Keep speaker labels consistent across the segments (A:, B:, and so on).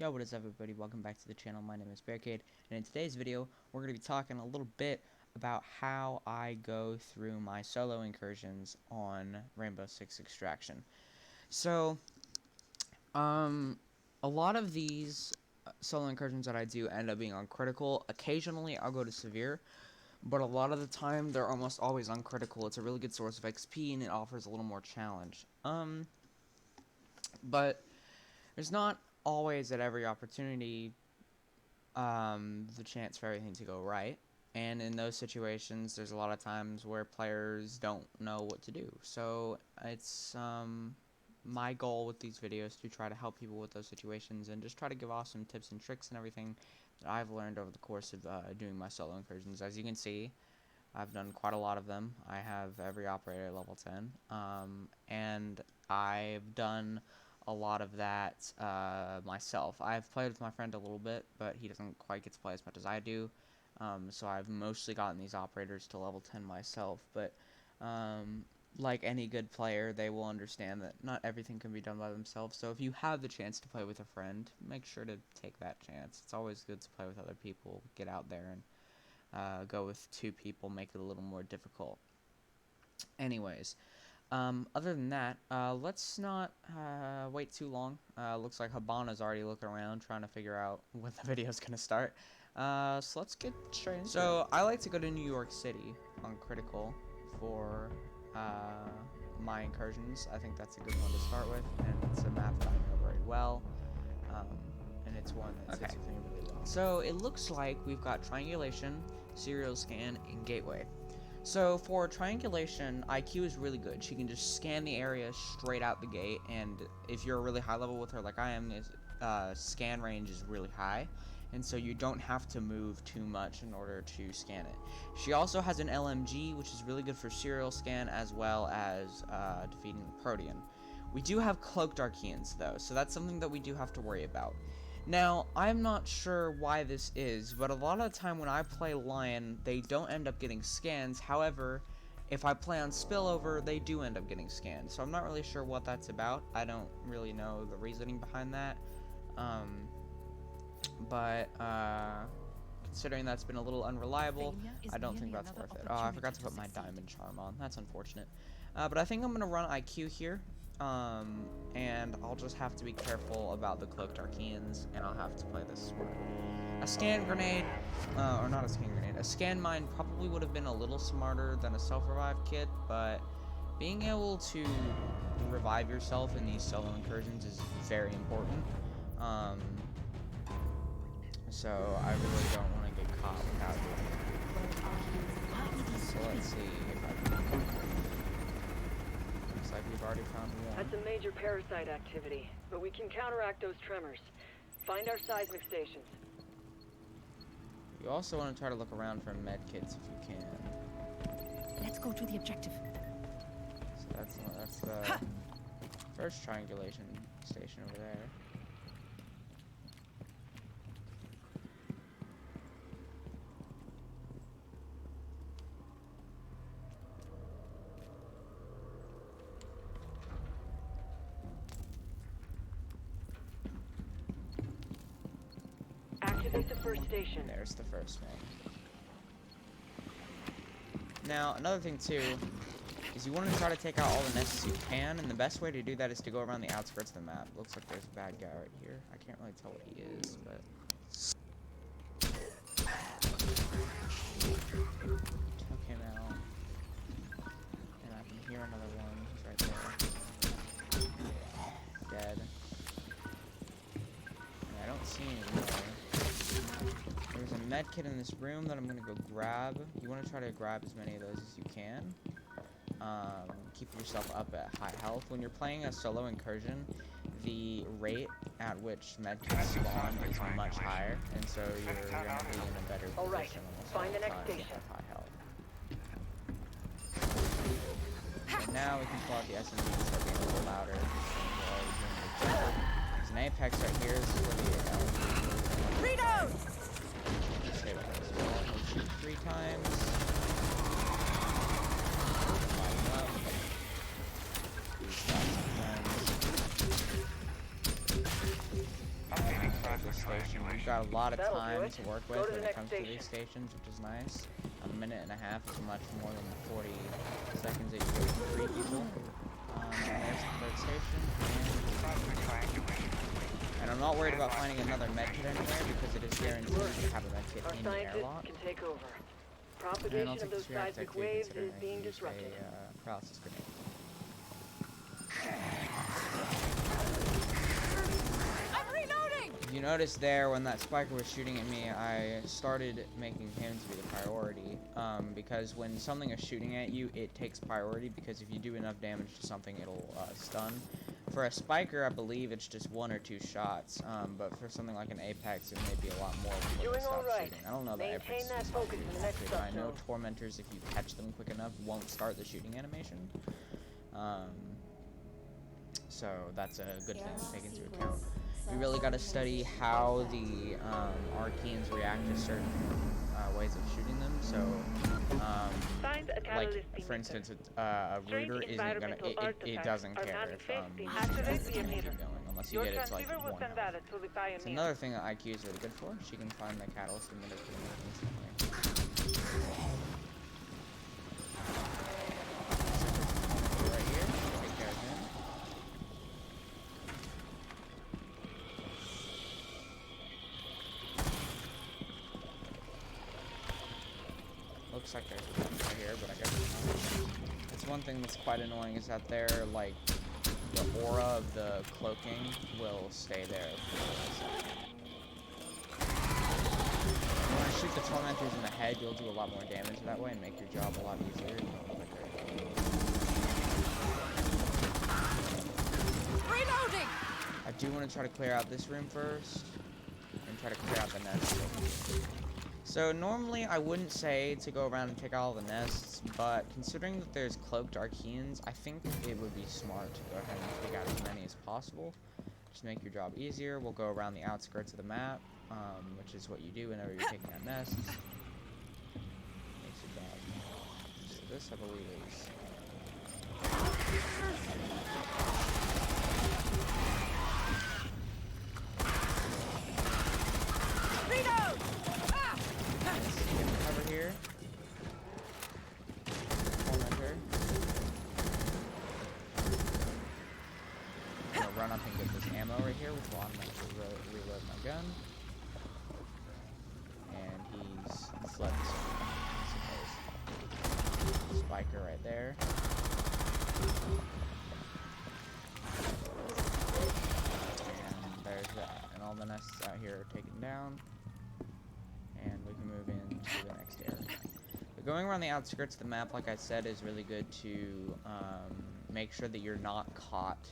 A: Yo, what is up everybody? Welcome back to the channel. My name is Barricade, and in today's video, we're going to be talking a little bit about how I go through my solo incursions on Rainbow Six Extraction. So, a lot of these solo incursions that I do end up being on critical. Occasionally, I'll go to severe, but a lot of the time, they're almost always on critical. It's a really good source of XP, and it offers a little more challenge. But there's not always at every opportunity the chance for everything to go right, and in those situations there's a lot of times where players don't know what to do. So it's my goal with these videos to try to help people with those situations and just try to give off some tips and tricks and everything that I've learned over the course of doing my solo incursions. As you can see, I've done quite a lot of them. I have every operator at level 10, and I've done a lot of that myself. I've played with my friend a little bit, but he doesn't quite get to play as much as I do, so I've mostly gotten these operators to level 10 myself. But like any good player, they will understand that not everything can be done by themselves. So if you have the chance to play with a friend, make sure to take that chance. It's always good to play with other people. Get out there and go with two people, make it a little more difficult. Anyways, other than that, let's not wait too long. Looks like Habana's already looking around trying to figure out when the video's gonna start. So let's get straight into it. So I like to go to New York City on critical for my incursions. I think that's a good one to start with, and it's a map that I know very well. And it's one that sits with me really well. So it looks like we've got triangulation, serial scan, and gateway. So for triangulation, IQ is really good. She can just scan the area straight out the gate, and if you're really high level with her like I am, scan range is really high, and so you don't have to move too much in order to scan it. She also has an LMG, which is really good for serial scan as well as defeating the Protean. We do have cloaked Archeans though, so that's something that we do have to worry about. Now, I'm not sure why this is, but a lot of the time when I play Lion, they don't end up getting scans. However, if I play on Spillover, they do end up getting scanned. So I'm not really sure what that's about. I don't really know the reasoning behind that. Considering that's been a little unreliable, I don't think that's worth it. Oh, I forgot to put my Diamond Charm on. That's unfortunate. But I think I'm going to run IQ here. And I'll just have to be careful about the cloaked Archeans, and I'll have to play this smart. A scan grenade, or not a scan grenade, a scan mine probably would have been a little smarter than a self-revive kit, but being able to revive yourself in these solo incursions is very important. So I really don't want to get caught without doing it. So let's see if I can... Like we've already found one.
B: That's a major parasite activity, but we can counteract those tremors. Find our seismic stations.
A: You also want to try to look around for med kits if you can.
C: Let's go to the objective.
A: So that's the first triangulation station over there.
B: Activate the first station.
A: There's the first one. Now, another thing too, is you want to try to take out all the nests you can, and the best way to do that is to go around the outskirts of the map. Looks like there's a bad guy right here. I can't really tell what he is, but... Took him out. And I can hear another one. He's right there. Dead. And I don't see anymore. There's a med kit in this room that I'm gonna go grab. You want to try to grab as many of those as you can. Keep yourself up at high health. When you're playing a solo incursion, the rate at which med kits spawn is much higher, and so you're gonna be in a better position.
B: Alright, find the next station.
A: High health. And now we can pull out the SMG and start being a little louder. There's an Apex right here. This is where the
C: Reload!
A: Stay with us. We'll shoot 3 times. this station. We've got a lot of
B: That'll do
A: time
B: it.
A: to work
B: Go
A: with
B: to the
A: when it
B: next
A: comes to
B: station.
A: these stations, which is nice. A minute and a half is much more than the 40 seconds that you get with 3 people. There's the third station, and I'm not worried about finding another medkit anywhere because it is guaranteed to have a medkit
B: Our
A: in the
B: scientists
A: airlock.
B: can take over.
A: And I'll
B: Propagation
A: take
B: of those
A: this reactor
B: seismic
A: too,
B: waves
A: considering
B: is
A: I
B: being
A: can use
B: disrupted.
A: a paralysis grenade.
C: I'm reloading!
A: If you notice there, when that spiker was shooting at me, I started making him to be the priority, because when something is shooting at you, it takes priority, because if you do enough damage to something, it'll stun. For a spiker, I believe it's just 1 or 2 shots, but for something like an Apex, it may be a lot more before they
B: Doing
A: stop
B: all right.
A: shooting. I don't know that
B: Maintain
A: Apex
B: that
A: stop
B: focus
A: shooting
B: in the next
A: actually, but I know
B: subzone.
A: Tormentors, if you catch them quick enough, won't start the shooting animation. So that's a good thing to take into account. You really got to study how the Archeans react to certain ways of shooting them. So,
D: Find a
A: like
D: catalyst
A: for
D: emitter.
A: instance, a router isn't gonna.
D: environmental
A: It
D: artifacts
A: doesn't
D: are
A: care if
D: manifesting.
A: it's
D: Activate the
A: gonna keep
D: emitter.
A: going unless you
D: Your
A: get it to like
D: transceiver will
A: 1
D: send
A: health.
D: data to the pioneer.
A: It's another thing that IQ is really good for. She can find the catalyst emitter pretty much instantly. Right here. Take care of him. Looks like there's one right here, but I guess it's not. That's one thing that's quite annoying is that they're like the aura of the cloaking will stay there for a second. When I shoot the tormentors in the head, you'll do a lot more damage that way and make your job a lot easier.
C: Reloading!
A: I do want to try to clear out this room first and try to clear out the nest. So normally I wouldn't say to go around and take all the nests, but considering that there's cloaked Archeans, I think it would be smart to go ahead and take out as many as possible. Just make your job easier. We'll go around the outskirts of the map, which is what you do whenever you're taking out nests. Makes your job. So this, I believe, is...
C: Reload! Ah!
A: You can cover here. Tormentor. I'm gonna run up and get this ammo right here, which will automatically reload my gun. And he's fled this way, I suppose. Spiker right there. And there's that. And all the nests out here are taken down. And we can move into the next area. But going around the outskirts of the map, like I said, is really good to make sure that you're not caught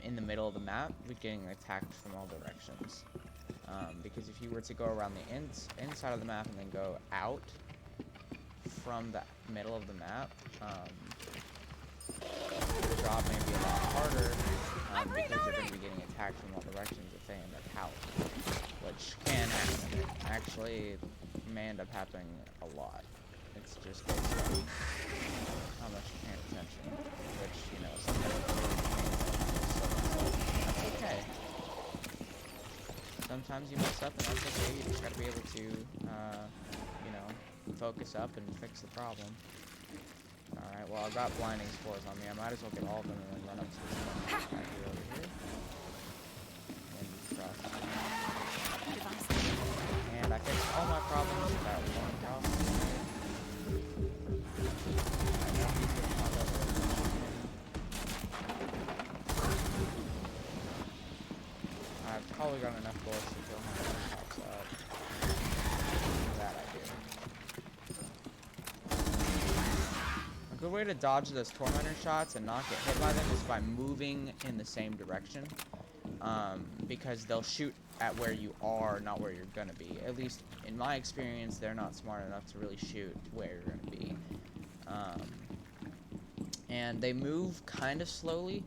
A: in the middle of the map with getting attacked from all directions. Because if you were to go around the inside of the map and then go out from the middle of the map, the job may be a lot harder because you're going to be getting attacked from all directions if they end up out, which can happen. Actually, may end up happening a lot. It's just based on how much you're paying attention, which, you know, sometimes that's okay. Sometimes you mess up and that's okay. You just gotta be able to, you know, focus up and fix the problem. Alright, well, I've got blinding spores on me. I might as well get all of them and then run up to this one back here over here. And cross. And I fixed all my problems with that one problem. I've probably got enough bullets to kill him when he pops up. That I do. A good way to dodge those tormentor shots and not get hit by them is by moving in the same direction. Because they'll shoot at where you are, not where you're gonna be. At least in my experience, they're not smart enough to really shoot where you're gonna be. And they move kind of slowly.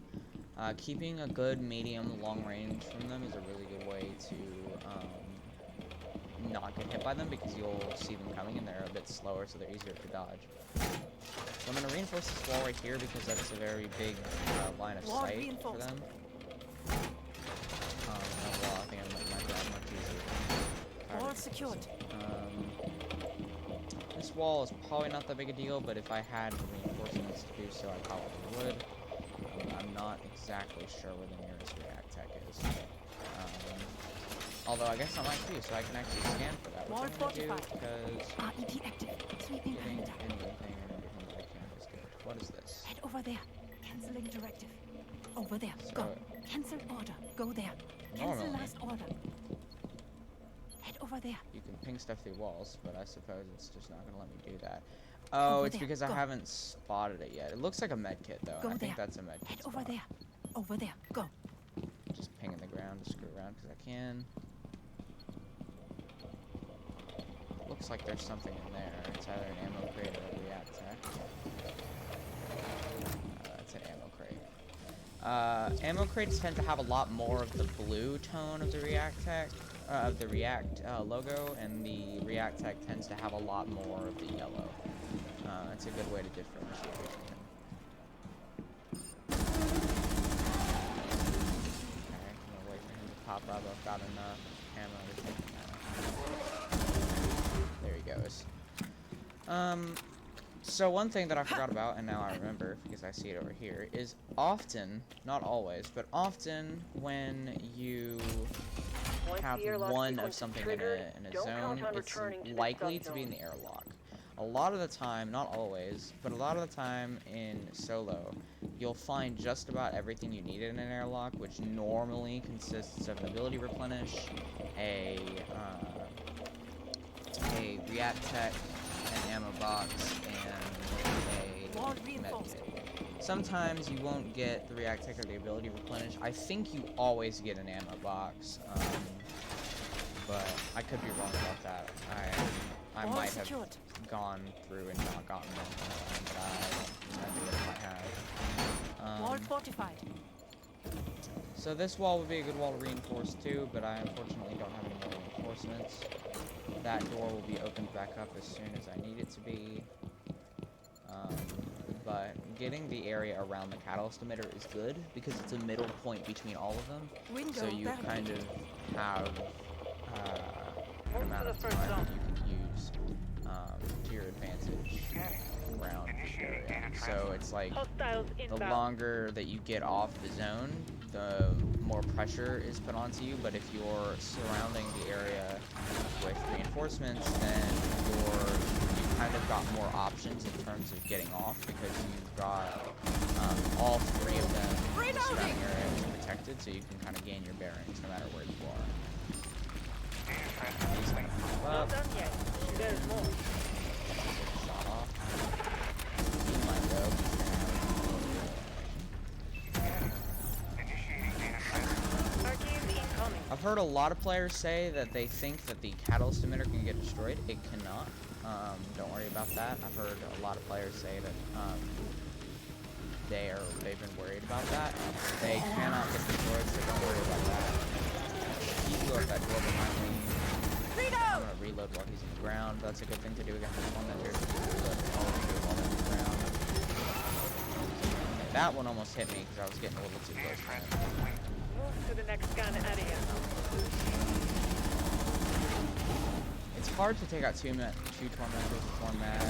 A: Keeping a good medium long range from them is a really good way to not get hit by them because you'll see them coming and they're a bit slower, so they're easier to dodge. So I'm going to reinforce this wall right here because that's a very big line of sight for them. Well, I think I might
C: secured.
A: This wall is probably not that big a deal, but if I had reinforcements to do so, I probably would. I'm not exactly sure where the nearest react tech is. Although I guess I might do, so I can actually scan for that, which
C: Wall
A: I'm gonna do
C: fortified.
A: because
C: RED active. Sweeping
A: getting
C: perimeter.
A: anything and everything that I can is good. What is this?
C: Head over there. Canceling directive. Over there.
A: So,
C: Go. Cancel order. Go there. Cancel
A: normally-
C: last order. Head over there.
A: You can ping stuff through walls, but I suppose it's just not gonna let me do that. Oh,
C: Over
A: it's
C: there,
A: because I
C: go.
A: haven't spotted it yet. It looks like a med kit though.
C: Go
A: I think
C: there.
A: that's a med kit
C: Head
A: spot.
C: over there. Over there. Go.
A: Just pinging the ground to screw around because I can. Looks like there's something in there. It's either an ammo crate or a react tech. It's an ammo crate. Ammo crates tend to have a lot more of the blue tone of the react tech, of the react logo, and the react tech tends to have a lot more of the yellow. It's a good way to differentiate between them. Okay, I'm gonna wait for him to pop up. I've got enough ammo to take him out. There he goes. So one thing that I forgot about, and now I remember because I see it over here, is often, not always, but often when you
B: Once
A: have
B: the airlock
A: one of
B: sequence is
A: something
B: triggered,
A: in a
B: don't
A: zone,
B: count on
A: it's
B: returning to the
A: likely to be in
B: subzone.
A: the airlock. A lot of the time, not always, but a lot of the time in solo, you'll find just about everything you need in an airlock, which normally consists of an ability replenish, a react tech, an ammo box, and
C: Wall
A: a
C: reinforced.
A: medkit. Sometimes you won't get the react tech or the ability replenish. I think you always get an ammo box, but I could be wrong about that. I
C: Wall
A: might have
C: secured.
A: gone through and not gotten one, but I don't remember if I have.
C: Wall fortified.
A: So this wall would be a good wall to reinforce too, but I unfortunately don't have any more reinforcements. That door will be opened back up as soon as I need it to be. But getting the area around the catalyst emitter is good because it's a middle point between all of them.
C: Window
A: So you
C: barricade.
A: kind of have an amount of time that you can use to your advantage around the area. So it's like
D: Hostiles
A: the
D: inbound.
A: longer that you get off the zone, the more pressure is put onto you. But if you're surrounding the area with reinforcements, then you've kind of got more options in terms of getting off because you've got all three of them in the surrounding area protected, so you can kind of gain your bearings no matter where you are. He's gonna pop
D: Not
A: up.
D: done yet. There's more.
A: Shot off. He might go.
D: Arcade incoming.
A: I've heard a lot of players say that they think that the catalyst emitter can get destroyed. It cannot. Don't worry about that. I've heard a lot of players say that they've been worried about that. They cannot get destroyed, so don't worry about that. He blew up that door behind me. I'm gonna reload while he's in the ground. That's a good thing to do against this one that there's reload all of you while they're in the ground. Okay, that one almost hit me because I was getting a little too close to him.
D: Move to the next scan area.
A: It's hard to take out two tormentors with one mag if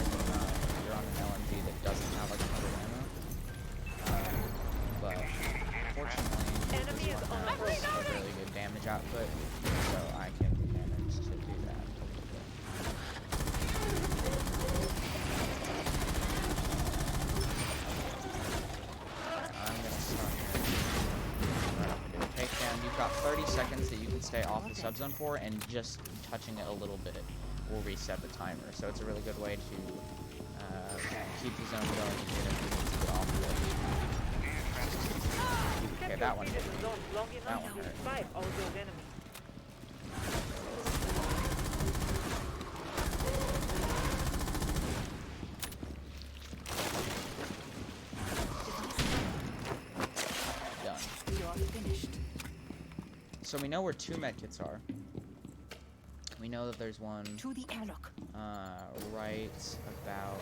A: you're on an LMG that doesn't have like 100 ammo. But fortunately,
D: Enemy
A: this
D: is
A: one
D: on
A: has
D: approach.
A: a really good damage output, so I can manage to do that. I'm gonna start here. Right up and do a takedown. You've got 30 seconds that you can stay off the subzone for, and just touching it a little bit will reset the timer. So it's a really good way to keep the zone going and get everything to get off of it. Okay, that one hit me.
D: Zone long
A: That
D: enough
A: one
D: to
A: hurt.
D: survive all those enemies.
A: Done.
C: You are finished.
A: So we know where two medkits are. We know that there's one
C: To the airlock.
A: right about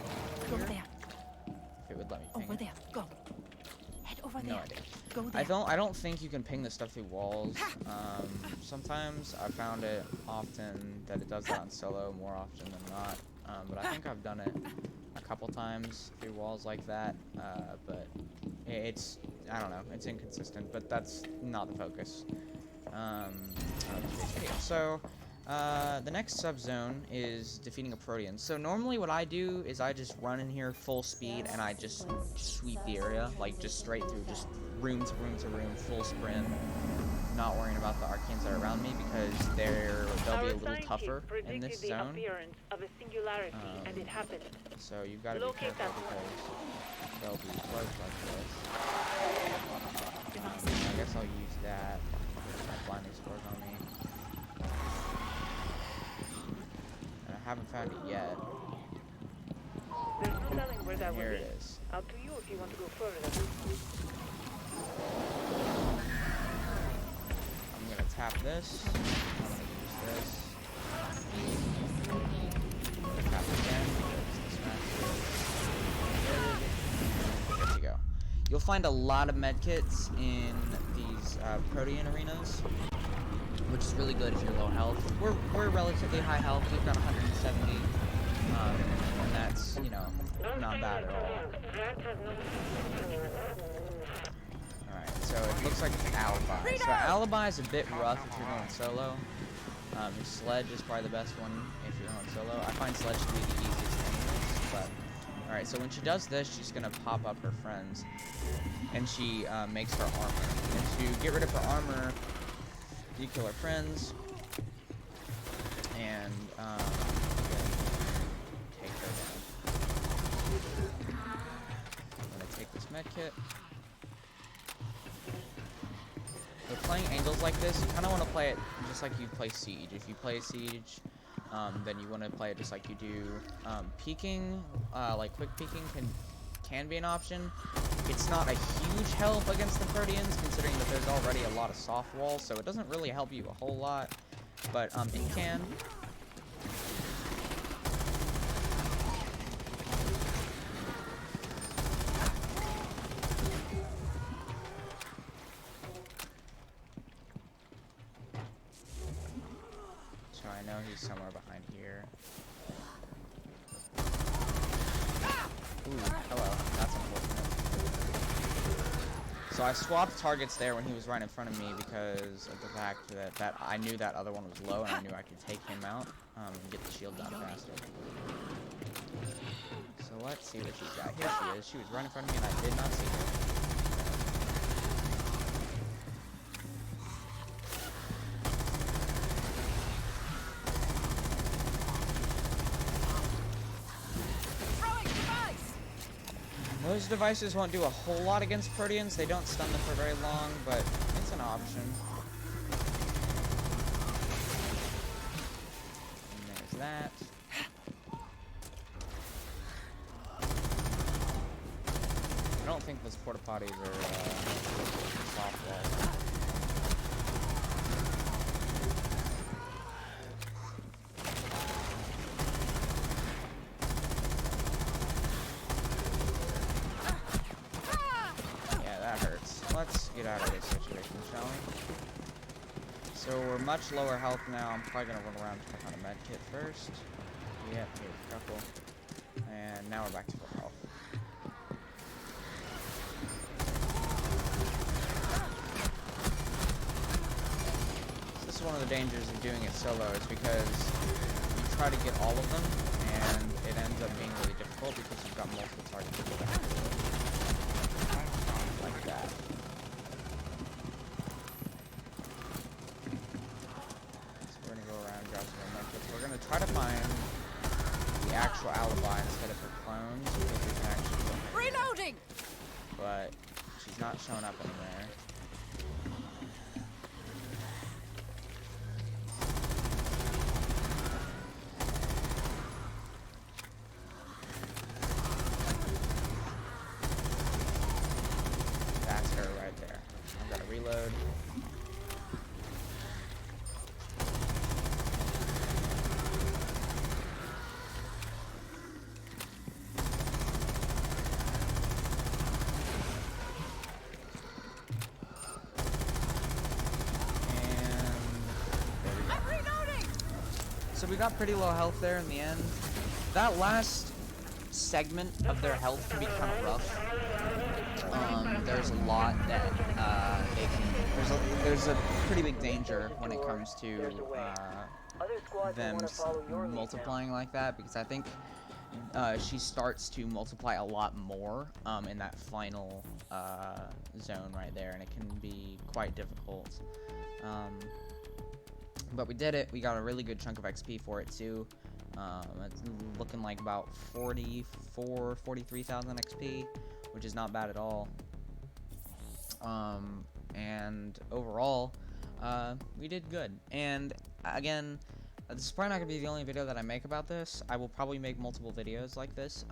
C: Go
A: here.
C: there.
A: If it would let me ping
C: Over
A: it.
C: there. Go. Head over
A: No
C: there.
A: idea.
C: Go there.
A: I don't think you can ping this stuff through walls. Sometimes I found it often that it does that on solo more often than not. But I think I've done it a couple times through walls like that. But it's, I don't know, it's inconsistent, but that's not the focus of today's video. So, the next subzone is defeating a Protean. So normally what I do is I just run in here full speed and I just sweep the area, like just straight through, just room to room to room, full sprint, not worrying about the arcanes that are around me because they'll be a little tougher in this
D: the
A: zone.
D: appearance of a singularity, and it happened.
A: So you've got to be
D: Locate
A: careful
D: that
A: because there'll be floods like this. I guess I'll use that because my blinding scores on me. And I haven't found it yet.
D: There's no telling where that
A: Here
D: would
A: it
D: be.
A: is.
D: Up to you if you want to go further.
A: I'm gonna tap this. I'm gonna use this. Tap it again. This match is good to go. You'll find a lot of medkits in these Protean arenas, which is really good if you're low health. We're relatively high health. We've got 170, and that's, you know, not bad at all. Alright, so it looks like it's Alibi. So Alibi is a bit rough if you're going solo. Sledge is probably the best one if you're going solo. I find Sledge to be the easiest anyways, but... Alright, so when she does this, she's gonna pop up her friends, and she makes her armor. And to get rid of her armor, you kill her friends, and take her down. I'm gonna take this medkit. With playing angles like this, you kind of want to play it just like you play Siege. If you play Siege, then you want to play it just like you do. Peeking, like quick peeking, can be an option. It's not a huge help against the Proteans, considering that there's already a lot of soft walls, so it doesn't really help you a whole lot, but it can. So I know he's somewhere behind here. Ooh, hello. That's unfortunate. So I swapped targets there when he was right in front of me because of the fact that I knew that other one was low and I knew I could take him out and get the shield down faster. So let's see what she's got. Here she is. She was right in front of me and I did not see her. Those devices won't do a whole lot against Proteans. They don't stun them for very long, but it's an option. And there's that. I don't think those porta potties are soft walls. Let's get out of this situation, shall we? So we're much lower health now. I'm probably gonna run around and check on a med kit first. Yep, here's a couple. And now we're back to full health. So this is one of the dangers of doing it solo, is because you try to get all of them, and it ends up being really difficult because you've got multiple targets to go back to. Like that. We're gonna try to find the actual Alibi instead of her clones, because we can actually kill her.
C: Reloading.
A: But she's not showing up anywhere. That's her right there. I've got to reload. So we got pretty low health there in the end. That last segment of their health can be kind of rough. There's a lot that they can. There's a pretty big danger when it comes to
B: Other squads will
A: them
B: want to follow your lead now.
A: multiplying like that, because I think she starts to multiply a lot more in that final zone right there, and it can be quite difficult. But we did it. We got a really good chunk of XP for it too. It's looking like about 43,000 XP, which is not bad at all. And overall, we did good. And again, this is probably not going to be the only video that I make about this. I will probably make multiple videos like this.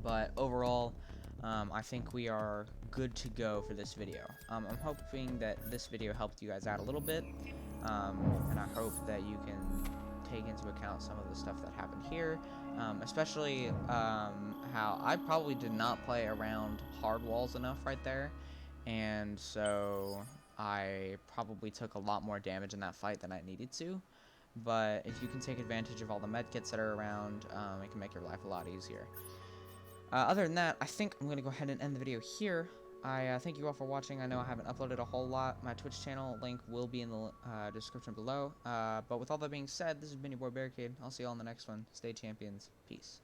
A: But overall, I think we are good to go for this video. I'm hoping that this video helped you guys out a little bit. And I hope that you can take into account some of the stuff that happened here. Especially how I probably did not play around hard walls enough right there. And so I probably took a lot more damage in that fight than I needed to. But if you can take advantage of all the medkits that are around, it can make your life a lot easier. Other than that, I think I'm going to go ahead and end the video here. I thank you all for watching. I know I haven't uploaded a whole lot. My Twitch channel link will be in the description below. But with all that being said, this has been your boy Barricade. I'll see you all in the next one. Stay champions. Peace.